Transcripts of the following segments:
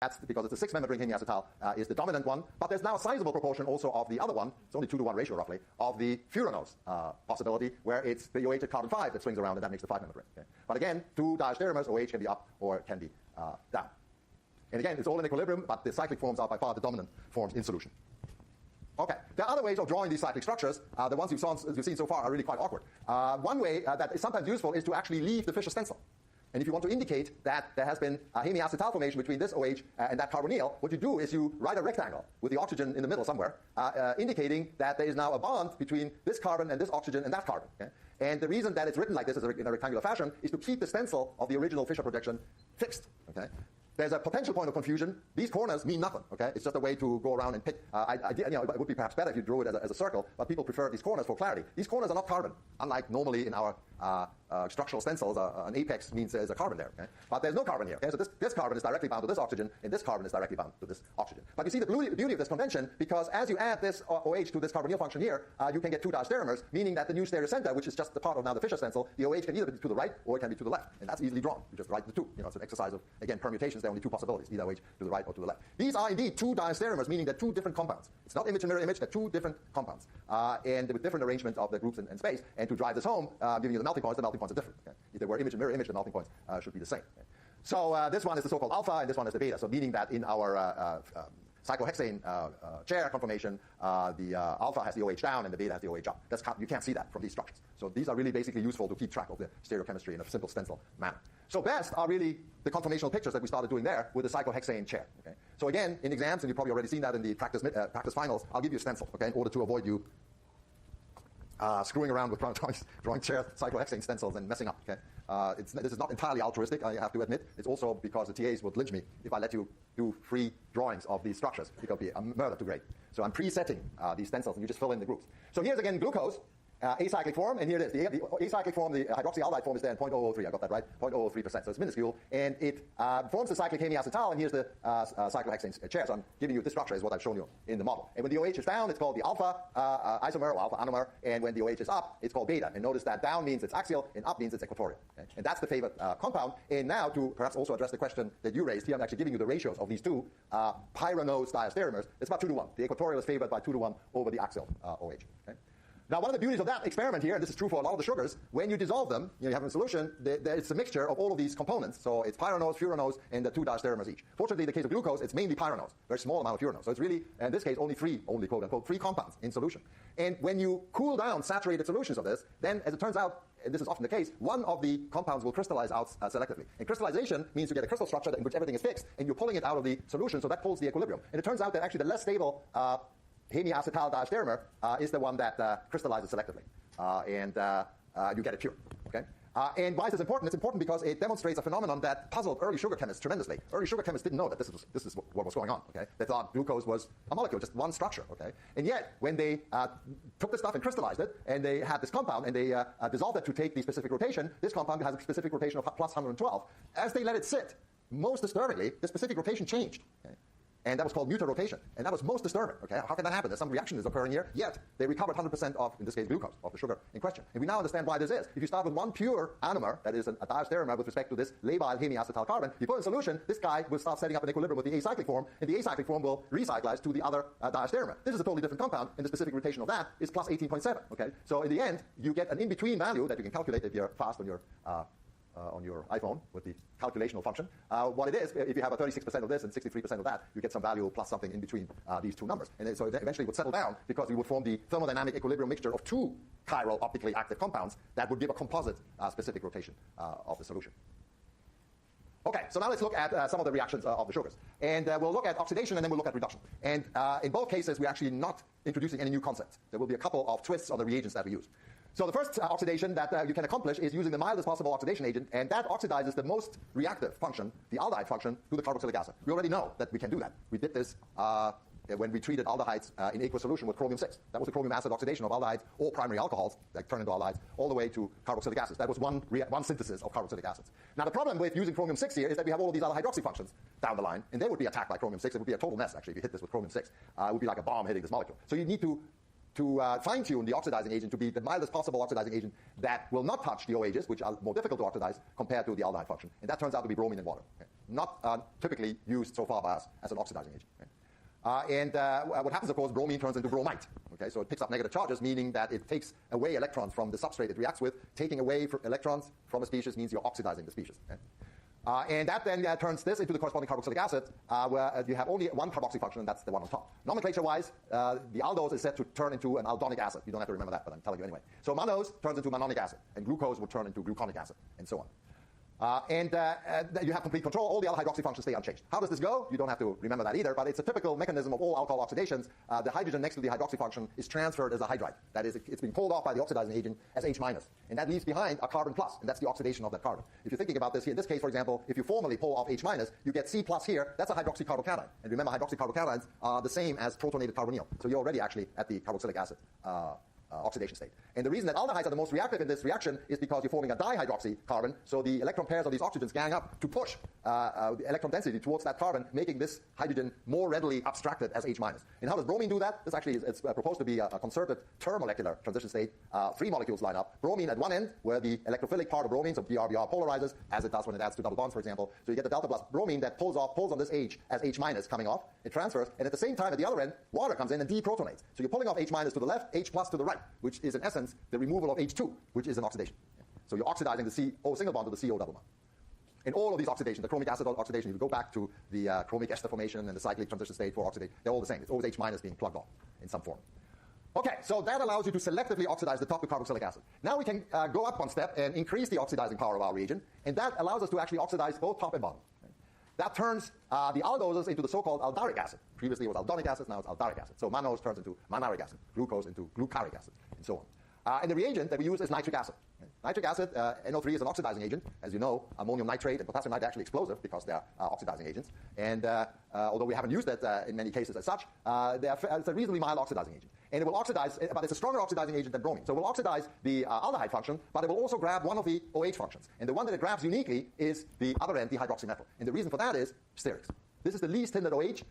That's because it's a 6-membered ring, hemiacetal is the dominant one, but there's now a sizable proportion also of the other one, it's only 2-to-1 ratio roughly, of the furanose possibility, where it's the OH at carbon 5 that swings around, and that makes the 5-membered ring. Okay? But again, 2 diastereomers, OH can be up or can be down. And again, it's all in equilibrium, but the cyclic forms are by far the dominant forms in solution. Okay, there are other ways of drawing these cyclic structures. The ones you've seen so far are really quite awkward. One way that is sometimes useful is to actually leave the Fischer stencil. And if you want to indicate that there has been a hemiacetal formation between this OH and that carbonyl, what you do is you write a rectangle with the oxygen in the middle somewhere, indicating that there is now a bond between this carbon and this oxygen and that carbon. Okay? And the reason that it's written like this in a rectangular fashion is to keep the stencil of the original Fischer projection fixed. Okay? There's a potential point of confusion. These corners mean nothing. Okay, it's just a way to go around and pick. It would be perhaps better if you drew it as a circle, but people prefer these corners for clarity. These corners are not carbon, unlike normally in our structural stencils. An apex means there's a carbon there. Okay? But there's no carbon here. Okay? So this carbon is directly bound to this oxygen, and this carbon is directly bound to this oxygen. But you see the beauty of this convention, because as you add this OH to this carbonyl function here, you can get 2 diastereomers, meaning that the new stereocenter, which is just the part of now the Fischer stencil, the OH can either be to the right or it can be to the left, and that's easily drawn. You just write the 2. It's an exercise of, again, permutations. There are only 2 possibilities, either OH to the right or to the left. These are indeed 2 diastereomers, meaning they're 2 different compounds. It's not image and mirror image, they're 2 different compounds, and with different arrangement of the groups in space. And to drive this home, giving you the melting points are different. Okay? If they were image and mirror image, the melting points should be the same. Okay? So this one is the so-called alpha, and this one is the beta. So meaning that in our cyclohexane chair conformation, the alpha has the OH down and the beta has the OH up. You can't see that from these structures. So these are really basically useful to keep track of the stereochemistry in a simple stencil manner. So best are really the conformational pictures that we started doing there with the cyclohexane chair. Okay? So again, in exams, and you've probably already seen that in the practice finals, I'll give you a stencil, okay, in order to avoid you screwing around with drawing chair cyclohexane stencils and messing up. Okay? This is not entirely altruistic, I have to admit. It's also because the TAs would lynch me if I let you do free drawings of these structures. It would be a murder to grade. So I'm presetting these stencils, and you just fill in the groups. So here's again glucose. Acyclic form, and here it is. The acyclic form, the hydroxyaldehyde form is there in 0.003. I got that right? 0.003%. So it's minuscule, and it forms the cyclic hemiacetal, and here's the cyclohexane chair. So I'm giving you this structure is what I've shown you in the model. And when the OH is down, it's called the alpha isomer or alpha anomer, and when the OH is up, it's called beta. And notice that down means it's axial, and up means it's equatorial. Okay? And that's the favorite compound. And now to perhaps also address the question that you raised, here I'm actually giving you the ratios of these 2 pyranose diastereomers. It's about 2-to-1. The equatorial is favored by 2-to-1 over the axial OH. Okay? Now, one of the beauties of that experiment here, and this is true for a lot of the sugars, when you dissolve them, you have a solution, it's a mixture of all of these components. So it's pyranose, furanose, and the 2 diastereomers each. Fortunately, in the case of glucose, it's mainly pyranose, very small amount of furanose. So it's really, in this case, only quote unquote, 3 compounds in solution. And when you cool down saturated solutions of this, then as it turns out, and this is often the case, one of the compounds will crystallize out selectively. And crystallization means you get a crystal structure in which everything is fixed, and you're pulling it out of the solution, so that pulls the equilibrium. And it turns out that actually the less stable hemiacetal diastereomer is the one that crystallizes selectively. And you get it pure. Okay? And why is this important? It's important because it demonstrates a phenomenon that puzzled early sugar chemists tremendously. Early sugar chemists didn't know that this is what was going on. Okay? They thought glucose was a molecule, just one structure. Okay? And yet, when they took this stuff and crystallized it, and they had this compound, and they dissolved it to take the specific rotation, this compound has a specific rotation of plus 112. As they let it sit, most disturbingly, the specific rotation changed. Okay? And that was called mutarotation. And that was most disturbing. Okay? How can that happen? There's some reaction is occurring here. Yet, they recovered 100% of, in this case, glucose, of the sugar in question. And we now understand why this is. If you start with one pure anomer, that is a diastereomer with respect to this labile hemiacetal carbon, you put in solution, this guy will start setting up an equilibrium with the acyclic form, and the acyclic form will recyclize to the other diastereomer. This is a totally different compound, and the specific rotation of that is plus 18.7. Okay? So in the end, you get an in-between value that you can calculate if you're fast on your iPhone with the calculational function. What it is, if you have a 36% of this and 63% of that, you get some value plus something in between these 2 numbers. And so eventually it would settle down because we would form the thermodynamic equilibrium mixture of 2 chiral optically active compounds that would give a composite specific rotation of the solution. Okay, so now let's look at some of the reactions of the sugars. And we'll look at oxidation, and then we'll look at reduction. And in both cases, we're actually not introducing any new concepts. There will be a couple of twists on the reagents that we use. So the first oxidation that you can accomplish is using the mildest possible oxidation agent, and that oxidizes the most reactive function, the aldehyde function, to the carboxylic acid. We already know that we can do that. We did this when we treated aldehydes in aqueous solution with chromium-6. That was the chromium acid oxidation of aldehydes, all primary alcohols that turn into aldehydes, all the way to carboxylic acids. That was one synthesis of carboxylic acids. Now the problem with using chromium-6 here is that we have all of these aldehyde hydroxy functions down the line, and they would be attacked by chromium-6. It would be a total mess, actually, if you hit this with chromium-6. It would be like a bomb hitting this molecule. So you need to fine-tune the oxidizing agent to be the mildest possible oxidizing agent that will not touch the OHs, which are more difficult to oxidize compared to the aldehyde function. And that turns out to be bromine and water. Okay? not typically used so far by us as an oxidizing agent. What happens, of course, bromine turns into bromite. Okay, so it picks up negative charges, meaning that it takes away electrons from the substrate it reacts with. Taking away electrons from a species means you're oxidizing the species. Okay? And that then turns this into the corresponding carboxylic acid, where you have only one carboxy function, and that's the one on top. Nomenclature-wise, the aldose is said to turn into an aldonic acid. You don't have to remember that, but I'm telling you anyway. So mannose turns into mannonic acid, and glucose would turn into gluconic acid, and so on. You have complete control. All the other hydroxy functions stay unchanged. How does this go? You don't have to remember that either, but it's a typical mechanism of all alcohol oxidations. The hydrogen next to the hydroxy function is transferred as a hydride. That is, it's been pulled off by the oxidizing agent as H-, and that leaves behind a carbon plus, and that's the oxidation of that carbon. If you're thinking about this here, in this case, for example, if you formally pull off H-, you get C+ here. That's a hydroxycarbocation. And remember, hydroxycarbocations are the same as protonated carbonyl. So you're already actually at the carboxylic acid oxidation state. And the reason that aldehydes are the most reactive in this reaction is because you're forming a dihydroxy carbon, so the electron pairs of these oxygens gang up to push the electron density towards that carbon, making this hydrogen more readily abstracted as H-. And how does bromine do that? This actually is proposed to be a concerted termomolecular transition state. 3 molecules line up. Bromine at one end, where the electrophilic part of bromine, so BR-BR, polarizes, as it does when it adds 2 double bonds, for example. So you get the delta plus bromine that pulls on this H as H- coming off. It transfers, and at the same time, at the other end, water comes in and deprotonates. So you're pulling off H- to the left, H+ to the right, which is in essence the removal of H2, which is an oxidation. So you're oxidizing the CO single bond to the CO double bond. In all of these oxidations, the chromic acid oxidation, if you go back to the chromic ester formation and the cyclic transition state for oxidation, they're all the same. It's always H- being plugged on in some form. Okay, so that allows you to selectively oxidize the top with carboxylic acid. Now we can go up one step and increase the oxidizing power of our reagent, and that allows us to actually oxidize both top and bottom. That turns the aldoses into the so-called aldaric acid. Previously it was aldonic acid, now it's aldaric acid. So mannose turns into mannaric acid, glucose into glucaric acid, and so on. And the reagent that we use is nitric acid. Nitric acid, NO3, is an oxidizing agent. As you know, ammonium nitrate and potassium nitrate are actually explosive because they are oxidizing agents. And although we haven't used it in many cases as such, it's a reasonably mild oxidizing agent. And it will oxidize, but it's a stronger oxidizing agent than bromine. So it will oxidize the aldehyde function, but it will also grab one of the OH functions. And the one that it grabs uniquely is the other end, the hydroxymethyl. And the reason for that is sterics. This is the least hindered OH.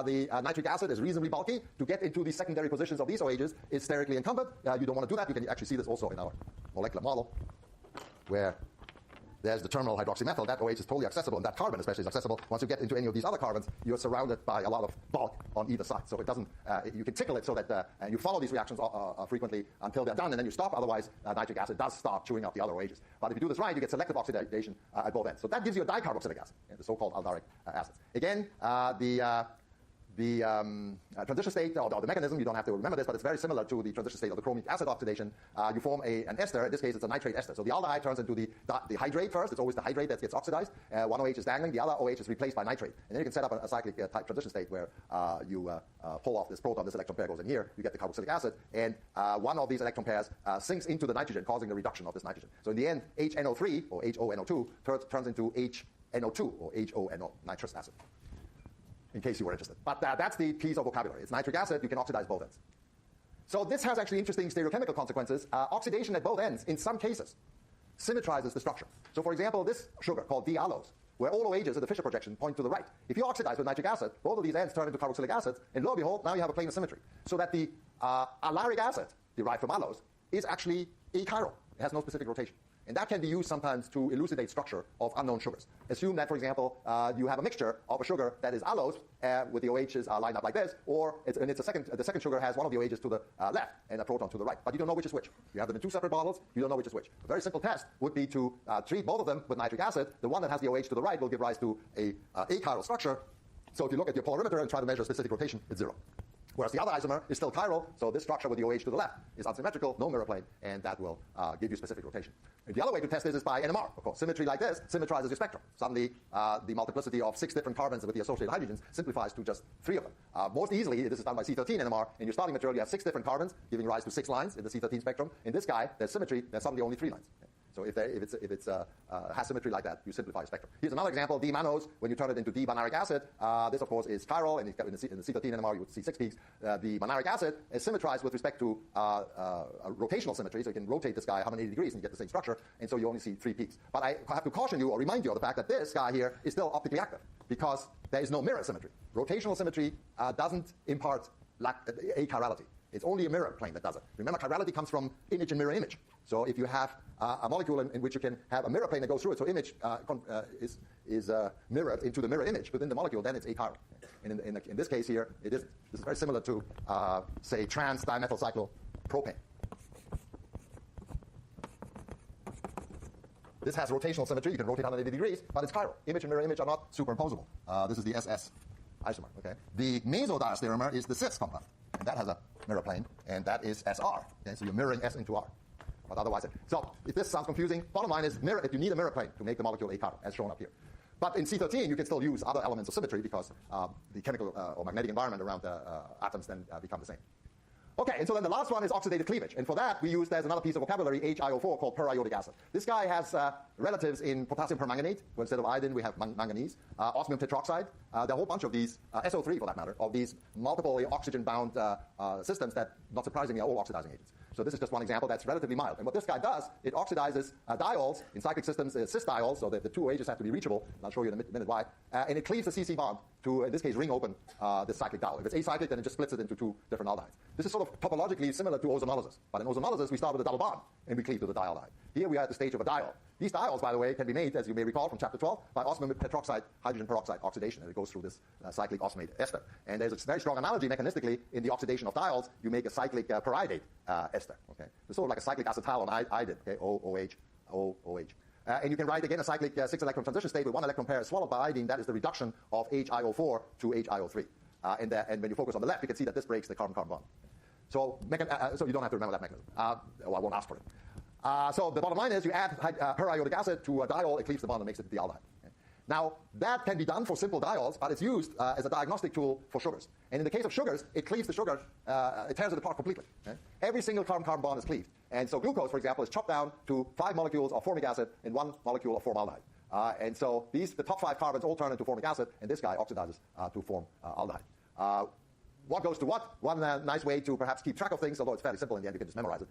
The nitric acid is reasonably bulky. To get into the secondary positions of these OHs is sterically encumbered. You don't want to do that. You can actually see this also in our molecular model, where there's the terminal hydroxymethyl. That OH is totally accessible, and that carbon especially is accessible. Once you get into any of these other carbons, you're surrounded by a lot of bulk on either side. So it doesn't, you can tickle it so that and you follow these reactions frequently until they're done, and then you stop. Otherwise, nitric acid does start chewing up the other OHs. But if you do this right, you get selective oxidation at both ends. So that gives you a dicarboxylic acid, the so-called aldaric acids. Again, the transition state, or the mechanism, you don't have to remember this, but it's very similar to the transition state of the chromic acid oxidation. You form an ester. In this case, it's a nitrate ester. So the aldehyde turns into the hydrate first. It's always the hydrate that gets oxidized. One OH is dangling. The other OH is replaced by nitrate. And then you can set up a cyclic type transition state where you pull off this proton. This electron pair goes in here. You get the carboxylic acid. And one of these electron pairs sinks into the nitrogen, causing the reduction of this nitrogen. So in the end, HNO3, or HONO2, turns into HNO2, or HONO, nitrous acid, in case you were interested. But that's the piece of vocabulary. It's nitric acid. You can oxidize both ends. So this has actually interesting stereochemical consequences. Oxidation at both ends, in some cases, symmetrizes the structure. So for example, this sugar called D-allose, where all OHs at the Fischer projection point to the right. If you oxidize with nitric acid, both of these ends turn into carboxylic acids, and lo and behold, now you have a plane of symmetry. So that the alaric acid, derived from allose, is actually achiral. It has no specific rotation. And that can be used sometimes to elucidate structure of unknown sugars. Assume that, for example, you have a mixture of a sugar that is allose with the OHs lined up like this, or the second sugar has one of the OHs to the left and a proton to the right. But you don't know which is which. You have them in two separate bottles. You don't know which is which. A very simple test would be to treat both of them with nitric acid. The one that has the OH to the right will give rise to a achiral structure. So if you look at your polarimeter and try to measure specific rotation, it's 0. Whereas the other isomer is still chiral, so this structure with the OH to the left is unsymmetrical, no mirror plane, and that will give you specific rotation. And the other way to test this is by NMR, of course. Symmetry like this symmetrizes your spectrum. Suddenly, the multiplicity of 6 different carbons with the associated hydrogens simplifies to just 3 of them. Most easily, this is done by C13 NMR. In your starting material, you have 6 different carbons, giving rise to 6 lines in the C13 spectrum. In this guy, there's symmetry, there's suddenly only 3 lines. So if it has symmetry like that, you simplify your spectrum. Here's another example, D-mannose. When you turn it into D-mannaric acid, this, of course, is chiral, and in the C13 NMR, you would see 6 peaks. The mannaric acid is symmetrized with respect to rotational symmetry, so you can rotate this guy 180 degrees and you get the same structure, and so you only see 3 peaks. But I have to caution you or remind you of the fact that this guy here is still optically active because there is no mirror symmetry. Rotational symmetry doesn't impart achirality. It's only a mirror plane that does it. Remember, chirality comes from image and mirror image. So if you have a molecule in which you can have a mirror plane that goes through it, so image is mirrored into the mirror image within the molecule, then it's achiral. And in this case here, it isn't. This is very similar to, say, trans-dimethylcyclopropane. This has rotational symmetry. You can rotate 180 degrees, but it's chiral. Image and mirror image are not superimposable. This is the SS isomer. Okay. The mesodiastereomer is the cis compound, and that has a mirror plane, and that is SR. Okay. So you're mirroring S into R. But otherwise, so if this sounds confusing, bottom line is mirror. If you need a mirror plane to make the molecule achiral, as shown up here. But in C13, you can still use other elements of symmetry because the chemical or magnetic environment around the atoms then become the same. Okay, and so then the last one is oxidative cleavage. And for that, we use, there's another piece of vocabulary, HiO4, called periodic acid. This guy has relatives in potassium permanganate, where instead of iodine, we have manganese, osmium tetroxide. There are a whole bunch of these, SO3 for that matter, of these multiple oxygen-bound systems that, not surprisingly, are all oxidizing agents. So this is just one example that's relatively mild. And what this guy does, it oxidizes diols in cyclic systems, cis diols, so the two OHs have to be reachable. And I'll show you in a minute why. And it cleaves the CC bond to, in this case, ring open the cyclic diol. If it's acyclic, then it just splits it into two different aldehydes. This is sort of topologically similar to ozonolysis. But in ozonolysis, we start with a double bond, and we cleave to the dialdehyde. Here we are at the stage of a diol. These diols, by the way, can be made, as you may recall from chapter 12, by osmium tetroxide hydrogen peroxide oxidation, and it goes through this cyclic osmate ester. And there's a very strong analogy mechanistically in the oxidation of diols. You make a cyclic peridate ester. Okay, it's sort of like a cyclic acetal on iodide. Okay, OOH. And you can write again a cyclic 6-electron transition state with one electron pair swallowed by iodine. That is the reduction of HiO4 to HiO3. And when you focus on the left, you can see that this breaks the carbon-carbon bond. So you don't have to remember that mechanism. Well, I won't ask for it. So the bottom line is you add periodic acid to a diol, it cleaves the bond and makes it the aldehyde. Okay? Now, that can be done for simple diols, but it's used as a diagnostic tool for sugars. And in the case of sugars, it cleaves the sugar, it tears it apart completely. Okay? Every single carbon-carbon bond is cleaved. And so glucose, for example, is chopped down to 5 molecules of formic acid and 1 molecule of formaldehyde. And so the top 5 carbons all turn into formic acid, and this guy oxidizes to form aldehyde. What goes to what? One nice way to perhaps keep track of things, although it's fairly simple in the end, you can just memorize it,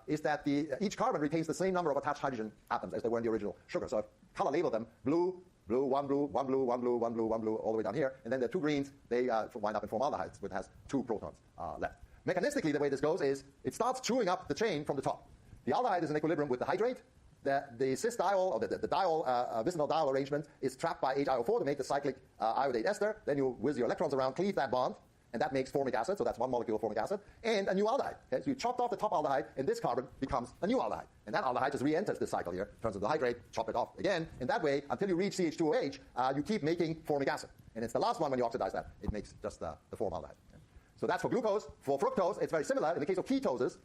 is that each carbon retains the same number of attached hydrogen atoms as they were in the original sugar. So I've color labeled them blue, blue, one blue, one blue, one blue, one blue, one blue, all the way down here. And then the 2 greens, they wind up in formaldehydes, which has 2 protons left. Mechanistically, the way this goes is it starts chewing up the chain from the top. The aldehyde is in equilibrium with the hydrate. The cis diol, or the diol, vicinal diol arrangement is trapped by HiO4 to make the cyclic iodate ester. Then you whiz your electrons around, cleave that bond, and that makes formic acid, so that's 1 molecule of formic acid, and a new aldehyde. Okay? So you chopped off the top aldehyde, and this carbon becomes a new aldehyde. And that aldehyde just re-enters this cycle here, turns into the hydrate, chop it off again, and that way, until you reach CH2OH, you keep making formic acid. And it's the last one when you oxidize that. It makes just the formaldehyde. Okay? So that's for glucose. For fructose, it's very similar. In the case of ketoses,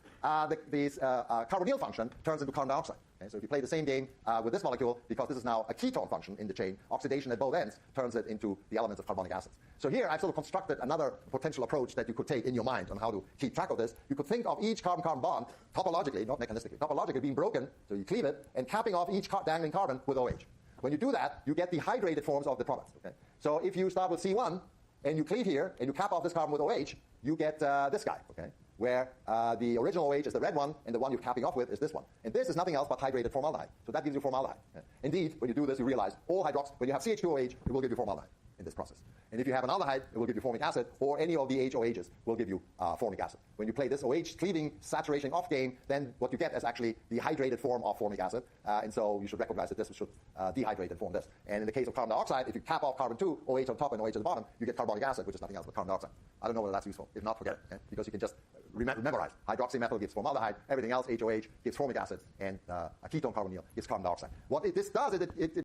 this carbonyl function turns into carbon dioxide. Okay? So if you play the same game with this molecule, because this is now a ketone function in the chain, oxidation at both ends turns it into the elements of carbonic acids. So here I've sort of constructed another potential approach that you could take in your mind on how to keep track of this. You could think of each carbon-carbon bond, topologically, not mechanistically, topologically being broken, so you cleave it, and capping off each dangling carbon with OH. When you do that, you get the hydrated forms of the products. Okay? So if you start with C1, and you cleave here, and you cap off this carbon with OH, you get this guy, okay? Where the original OH is the red one, and the one you're capping off with is this one. And this is nothing else but hydrated formaldehyde. So that gives you formaldehyde. Okay? Indeed, when you do this, you realize all when you have CH2OH, it will give you formaldehyde in this process. And if you have an aldehyde, it will give you formic acid, or any of the HOHs will give you formic acid. When you play this OH cleaving saturation off game, then what you get is actually the hydrated form of formic acid. And so you should recognize that this should dehydrate and form this. And in the case of carbon dioxide, if you cap off carbon 2, OH on top and OH at the bottom, you get carbonic acid, which is nothing else but carbon dioxide. I don't know whether that's useful. If not, forget it. Okay? Because you can just memorize. Hydroxymethyl gives formaldehyde, everything else, HOH, gives formic acid, and a ketone carbonyl gives carbon dioxide. What this does is it